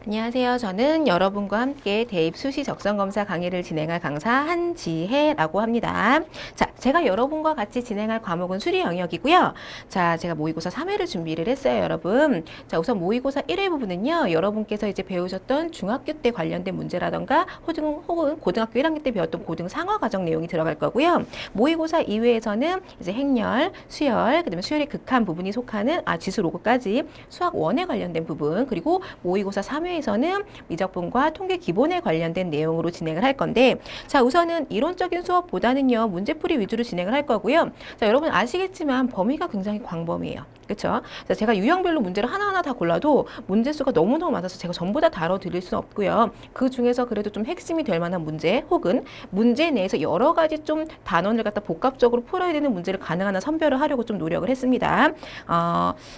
안녕하세요. 저는 여러분과 함께 대입 수시 적성 검사 강의를 진행할 강사 한지혜라고 합니다. 자, 제가 여러분과 같이 진행할 과목은 수리 영역이고요. 자, 제가 모의고사 3회를 준비를 했어요, 여러분. 자, 우선 모의고사 1회 부분은요, 여러분께서 이제 배우셨던 중학교 때 관련된 문제라던가 혹은 고등학교 1학년 때 배웠던 고등 상화 과정 내용이 들어갈 거고요. 모의고사 2회에서는 이제 행렬, 수열, 그다음에 수열의 극한 부분이 속하는 지수 로그까지 수학 1에 관련된 부분, 그리고 모의고사 3회 에서는 미적분과 통계 기본에 관련된 내용으로 진행을 할 건데, 자, 우선은 이론적인 수업보다는요, 문제풀이 위주로 진행을 할 거고요. 자, 여러분 아시겠지만 범위가 굉장히 광범위해요. 그렇죠? 제가 유형별로 문제를 하나하나 다 골라도 문제 수가 너무너무 많아서 제가 전부 다 다뤄드릴 수는 없고요. 그 중에서 그래도 좀 핵심이 될 만한 문제, 혹은 문제 내에서 여러 가지 좀 단원을 갖다 복합적으로 풀어야 되는 문제를 가능한 한 선별을 하려고 좀 노력을 했습니다.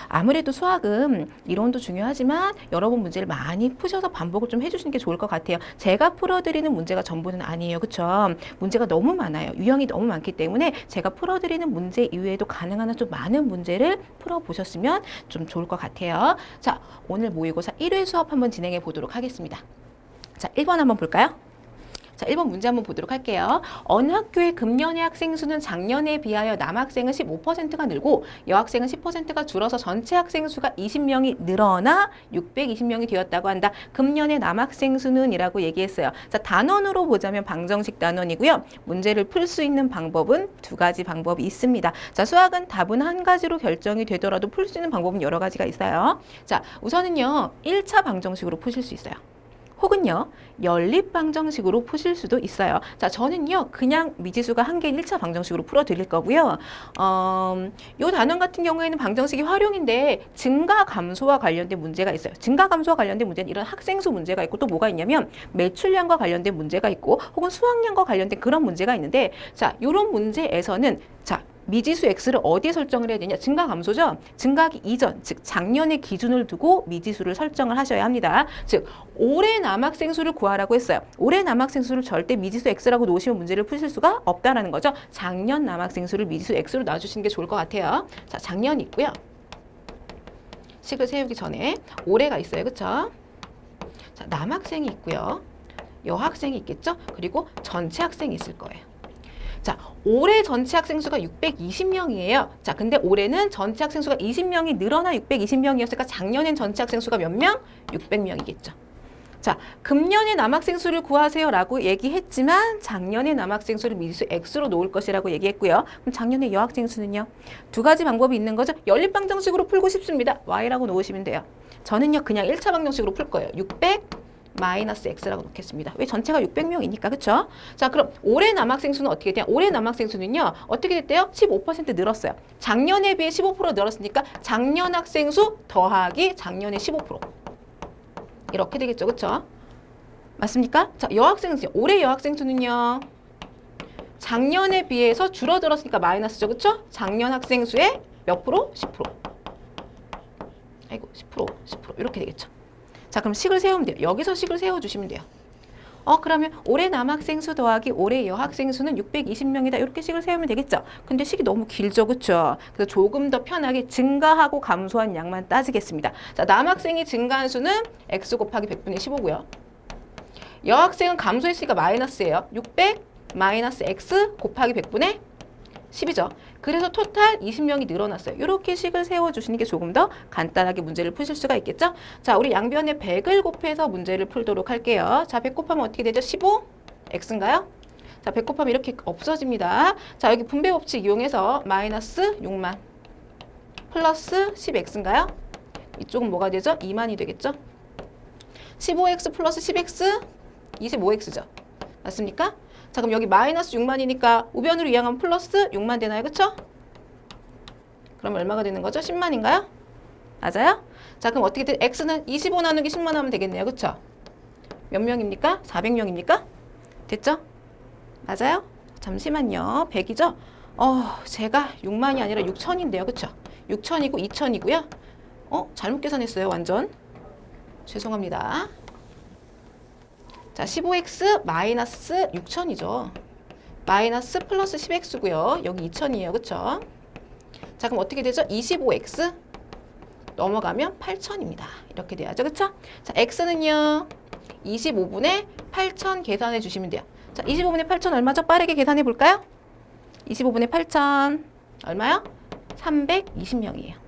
아무래도 수학은 이론도 중요하지만 여러분 문제를 많이 푸셔서 반복을 좀 해주시는 게 좋을 것 같아요. 제가 풀어드리는 문제가 전부는 아니에요. 그렇죠? 문제가 너무 많아요. 유형이 너무 많기 때문에 제가 풀어드리는 문제 이외에도 가능한 한 좀 많은 문제를 풀어보셨으면 좀 좋을 것 같아요. 자, 오늘 모의고사 1회 수업 한번 진행해 보도록 하겠습니다. 자, 1번 한번 볼까요? 자, 1번 문제 한번 보도록 할게요. 어느 학교의 금년의 학생 수는 작년에 비하여 남학생은 15%가 늘고 여학생은 10%가 줄어서 전체 학생 수가 20명이 늘어나 620명이 되었다고 한다. 금년의 남학생 수는 이라고 얘기했어요. 자, 단원으로 보자면 방정식 단원이고요. 문제를 풀 수 있는 방법은 두 가지 방법이 있습니다. 자, 수학은 답은 한 가지로 결정이 되더라도 풀 수 있는 방법은 여러 가지가 있어요. 자, 우선은요, 1차 방정식으로 푸실 수 있어요. 혹은요, 연립 방정식으로 푸실 수도 있어요. 자, 저는요, 그냥 미지수가 한 개인 1차 방정식으로 풀어드릴 거고요. 요 단원 같은 경우에는 방정식이 활용인데 증가 감소와 관련된 문제가 있어요. 증가 감소와 관련된 문제는 이런 학생수 문제가 있고 또 뭐가 있냐면 매출량과 관련된 문제가 있고 혹은 수학량과 관련된 그런 문제가 있는데, 자, 요런 문제에서는 자, 미지수 x를 어디에 설정을 해야 되냐? 증가 감소죠? 증가하기 이전, 즉 작년의 기준을 두고 미지수를 설정을 하셔야 합니다. 즉 올해 남학생 수를 구하라고 했어요. 올해 남학생 수를 절대 미지수 x라고 놓으시면 문제를 푸실 수가 없다라는 거죠. 작년 남학생 수를 미지수 x로 놔주시는 게 좋을 것 같아요. 자, 작년이 있고요. 식을 세우기 전에 올해가 있어요. 그렇죠? 자, 남학생이 있고요. 여학생이 있겠죠? 그리고 전체 학생이 있을 거예요. 자, 올해 전체 학생 수가 620명이에요. 자, 근데 올해는 전체 학생 수가 20명이 늘어나 620명이었으니까 작년엔 전체 학생 수가 몇 명? 600명이겠죠. 자, 금년의 남학생 수를 구하세요라고 얘기했지만 작년의 남학생 수를 미지수 x로 놓을 것이라고 얘기했고요. 그럼 작년의 여학생 수는요? 두 가지 방법이 있는 거죠. 연립 방정식으로 풀고 싶습니다. y라고 놓으시면 돼요. 저는요, 그냥 1차 방정식으로 풀 거예요. 600 마이너스 x라고 놓겠습니다. 왜? 전체가 600명이니까, 그쵸? 자, 그럼 올해 남학생 수는 어떻게 돼요? 올해 남학생 수는요, 어떻게 됐대요? 15% 늘었어요. 작년에 비해 15% 늘었으니까 작년 학생 수 더하기 작년의 15%. 이렇게 되겠죠, 그쵸? 맞습니까? 자, 여학생 수, 올해 여학생 수는요, 작년에 비해서 줄어들었으니까 마이너스죠, 그쵸? 작년 학생 수의 몇 프로? 10%. 아이고, 10% 이렇게 되겠죠. 자, 그럼 식을 세우면 돼요. 여기서 식을 세워주시면 돼요. 그러면 올해 남학생 수 더하기 올해 여학생 수는 620명이다. 이렇게 식을 세우면 되겠죠. 근데 식이 너무 길죠. 그렇죠? 그래서 조금 더 편하게 증가하고 감소한 양만 따지겠습니다. 자, 남학생이 증가한 수는 x 곱하기 100분의 15고요. 여학생은 감소했으니까 마이너스예요. 600 마이너스 x 곱하기 100분의 10이죠. 그래서 토탈 20명이 늘어났어요. 이렇게 식을 세워주시는 게 조금 더 간단하게 문제를 푸실 수가 있겠죠. 자, 우리 양변에 100을 곱해서 문제를 풀도록 할게요. 자, 100 곱하면 어떻게 되죠? 15? x인가요? 자, 100 곱하면 이렇게 없어집니다. 자, 여기 분배 법칙 이용해서 마이너스 6만 플러스 10x인가요? 이쪽은 뭐가 되죠? 2만이 되겠죠? 15x 플러스 10x 25x죠. 맞습니까? 자, 그럼 여기 마이너스 6만이니까 우변으로 이항하면 플러스 6만 되나요? 그쵸? 그럼 얼마가 되는 거죠? 10만인가요? 맞아요? 자, 그럼 어떻게 돼? x는 25 나누기 10만 하면 되겠네요. 그쵸? 몇 명입니까? 400명입니까? 됐죠? 맞아요? 잠시만요. 100이죠? 제가 6만이 아니라 6천인데요. 그쵸? 6천이고 2천이고요. 잘못 계산했어요. 완전. 죄송합니다. 자, 15x 마이너스 6천이죠. 마이너스 플러스 10x고요. 여기 2천이에요. 그쵸? 자, 그럼 어떻게 되죠? 25x 넘어가면 8,000입니다. 이렇게 돼야죠. 그쵸? 자, x는요. 25분의 8,000 계산해 주시면 돼요. 자, 25분의 8,000 얼마죠? 빠르게 계산해 볼까요? 25분의 8,000 얼마요? 320명이에요.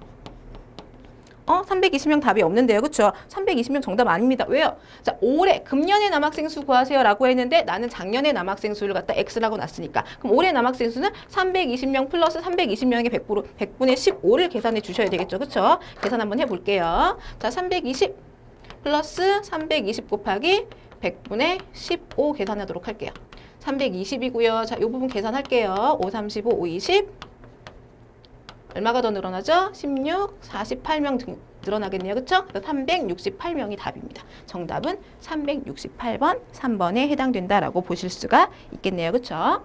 320명 답이 없는데요. 그쵸? 320명 정답 아닙니다. 왜요? 자, 올해 금년의 남학생 수 구하세요 라고 했는데 나는 작년의 남학생 수를 갖다 x라고 놨으니까 그럼 올해 남학생 수는 320명 플러스 320명의 100분의 15를 계산해 주셔야 되겠죠. 그쵸? 계산 한번 해볼게요. 자, 320 플러스 320 곱하기 100분의 15 계산하도록 할게요. 320이고요. 자, 이 부분 계산할게요. 5, 35, 5, 20 얼마가 더 늘어나죠? 16, 48명 늘어나겠네요. 그쵸? 그래서 368명이 답입니다. 정답은 368번, 3번에 해당된다라고 보실 수가 있겠네요. 그쵸?